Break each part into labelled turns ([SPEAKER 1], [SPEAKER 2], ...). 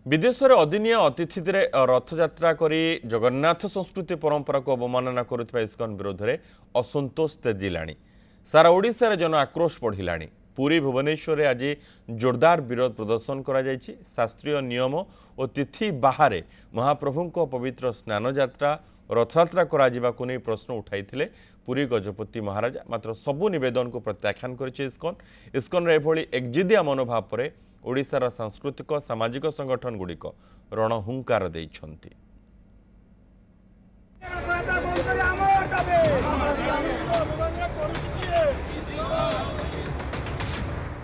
[SPEAKER 1] विदेशरे अदिनिया अतिथि रथयात्रा करी जगन्नाथ संस्कृति परंपरा को अवमानना करुवा इस्कन विरोध में असंतोष तेजिलाणी। सारा ओडिशा रे जन आक्रोश बढ़िलाणी। पुरी भुवनेश्वर आज जोरदार विरोध प्रदर्शन करा जायछि। शास्त्रीय नियम और तिथि बाहर महाप्रभु पवित्र स्नान यात्रा रथयात्रा कराजिबाकु नै प्रश्न उठाइथिले पुरी गजपति महाराज। मात्र सबु निवेदन को प्रत्याख्यान करिछि इस्कन एभली एकजिदिया मनोभाव पर ओडिशार सांस्कृतिक सामाजिक संगठन गुड़िक रणहुंकार दैछन्ति।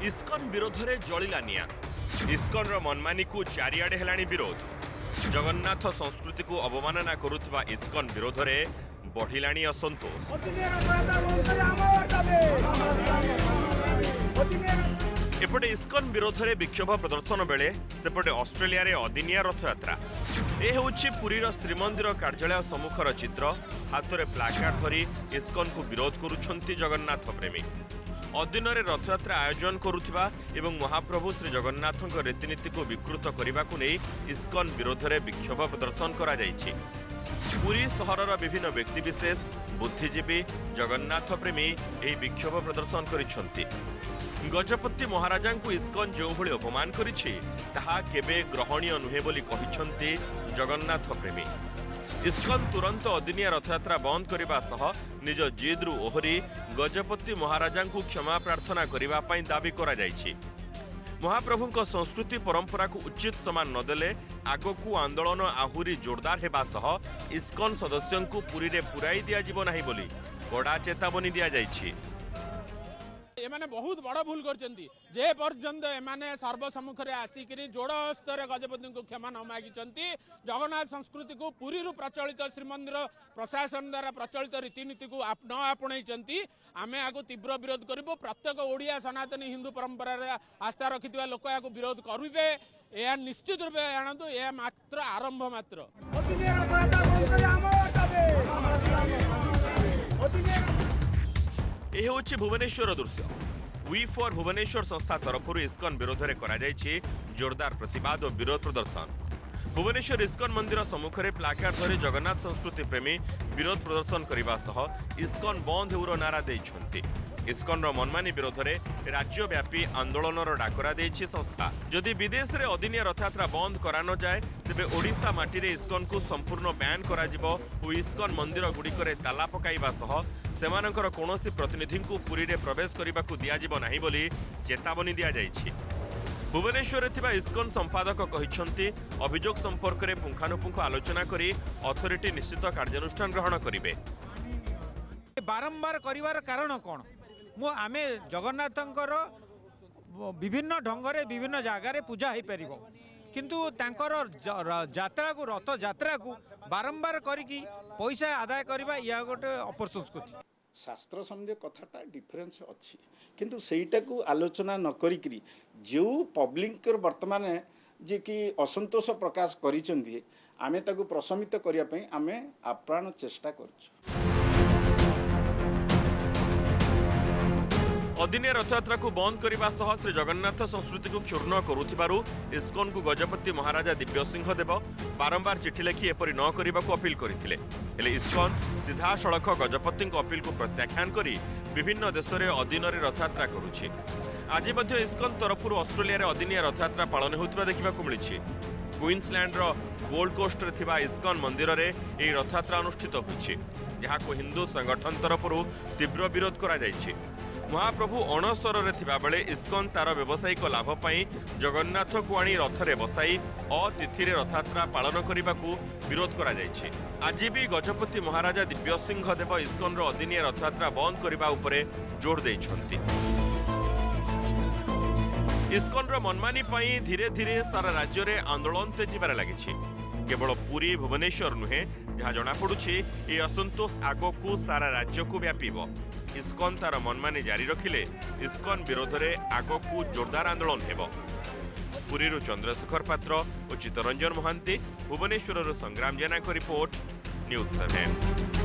[SPEAKER 1] इस्कन विरोध में जलिला निया। इस्कन मनमानी को चारिआडे हेलानी विरोध। जगन्नाथ संस्कृति को अवमानना करुवा इस्कन विरोध में बढ़िलानी असंतोष। एपटे इस्कन विरोध में विक्षोभ प्रदर्शन बेले सेपटे ऑस्ट्रेलिया रे अदिनिया रथयात्रा। यह होछि पुरीर श्रीमंदिर कार्यालय सम्मुखर चित्र। हाथ में प्लाकार्ड धरी इस्कन को विरोध करुछंती जगन्नाथ प्रेमी। अदिन रथयात्रा आयोजन करुथिबा एवं महाप्रभु श्री जगन्नाथଙ୍କ रीतिनीति को विकृत करने को नहीं इस्कन विरोध में विक्षोभ प्रदर्शन करा जायछि। पुरी सहरर विभिन्न व्यक्तिविशेष बुद्धिजीवी जगन्नाथ प्रेमी यह विक्षोभ प्रदर्शन करिछंती। गजपति महाराजा को इस्कन जो भली अपमान करिछि ताहा केबे ग्रहणीय नुहे बोली कहिछंती जगन्नाथ प्रेमी। इस्कन तुरंत अदिनिया रथयात्रा बंद करने सह निज जिद्रु ओहरी गजपति महाराजा को क्षमा प्रार्थना करने पई दाबी करा जायछि। महाप्रभु संस्कृति परंपरा को उचित सम्मान नदेले आगकू आंदोलन आहुरी जोरदार हेबा सह इस्कन सदस्यों को पुरी रे पुराई दिया जीव नाही बोली कड़ा चेतावनी दिया जायछि।
[SPEAKER 2] एमाने बहुत बड़ भूल करचंती जे पर्यंत एमाने सर्वसम्मुख रे आसिकरी जोड़ हस्तर गजपति को क्षमा न मागिचंती। जगन्नाथ संस्कृति को पुरी प्रचलित श्रीमंदिर प्रशासन द्वारा प्रचलित रीतिनीति को न आपणईचंती। आमे आगु तीव्र विरोध करिबो। प्रत्येक ओडिया सनातनी हिंदू परंपरा रे आस्था रखिथिबा लोक आगु विरोध करिवे। या निश्चित रूपे जानतु या मात्र आरंभ मात्र।
[SPEAKER 1] यह होछि भुवनेश्वर दृश्य। वी फॉर भुवनेश्वर संस्था तरफ इस्कन विरोध में करा जायछि जोरदार प्रतिवाद और विरोध प्रदर्शन। भुवनेश्वर इस्कन मंदिर सम्मुख में प्लाकार्ड धरी जगन्नाथ संस्कृति प्रेमी विरोध प्रदर्शन करने सह इस्कन बंद हेउर नारा देइछन्ति। इस्कन मनमानी विरोध में राज्यव्यापी आंदोलन डाकरा देइछि संस्था। जदि विदेश में अदिनिया रथयात्रा बंद करा न जाए तेबे ओडिशा माटी रे इस्कन को संपूर्ण बैन करा जिवो और इस्कन मंदिर गुड़िकरे ताला पकाइबा सह सेमानकर कोनोसी प्रतिनिधि को पुरी रे प्रवेश करने को दियाजिब नाही बोली चेतावनी दिया जायछि। भुवनेश्वर थिबा इस्कन संपादक कहिछन्ति अभियोग संपर्क में पुंखानुपुंख आलोचना करी अथॉरिटी निश्चित कार्यानुष्ठान ग्रहण करिवे।
[SPEAKER 3] बारंबार करिवार कारण कोन मु आमे जगन्नाथंकर विभिन्न ढंगरे विभिन्न जगार पूजा हो पार किंतु तांकर यात्रा को रथ यात्रा को बारंबार करिकी पैसा आदाय करबा या गोटे अपरसंस्कृति।
[SPEAKER 4] शास्त्र सम्बन्धी कथाटा डिफरेन्स अच्छी किंतु सेटा को आलोचना न करी जो पब्लिक वर्तमान जे कि असंतोष प्रकाश करिसेंती आमे ताकू प्रशमित करिया पई आमे आप्राण चेष्टा करछु।
[SPEAKER 1] अदिनिया रथयात्रा को बंद करने सह श्री जगन्नाथ संस्कृति को क्षुण्ण करुथिबारु इस्कन को गजपति महाराजा दिव्य सिंह देव बारंबार चिठी लिखि एपरि न करने को अपील करथिले। हेले इस्कन सीधा सड़क गजपति अपील को प्रत्याख्यान करी विभिन्न देश में अदिन रथयात्रा करुछि। आज मध्य इस्कन तरफ ऑस्ट्रेलिया रे अदिनिया रथयात्रा पालन होउथिबा देखिबाकु मिलिछि। क्वींसलैंड रो गोल्ड कोस्ट रे थिबा इस्कन मंदिर रे एही रथयात्रा अनुष्ठित होछि जहाको हिंदू संगठन तरफ तीव्र विरोध करा जायछि। महाप्रभु अणस्वर थिबा बेले इस्कन तार व्यावसायिक लाभ पाई जगन्नाथ को आनी रथरे बसाई अतिथि रथयात्रा पालन करने को विरोध करा जायछि। आज भी गजपति महाराजा दिव्य सिंह देव इस्कन अदिनिया रथयात्रा बंद करने उपरे जोर देइछन्ति। इस्कन मनमानी पाई धीरे धीरे सारा राज्य में आंदोलन तेजिबार लगी। केवल पुरी भुवनेश्वर नुहे जहाँ जना पड़ुछि ये असंतोष आगकू सारा राज्य को व्यापीब। इस्कन तार मनमानी जारी रखिले इस्कन विरोध में आगकू जोरदार आंदोलन हेब। पुरी चंद्रशेखर पात्र और चित्तरंजन महांती, भुवनेश्वर संग्राम जेना को रिपोर्ट, न्यूज 7।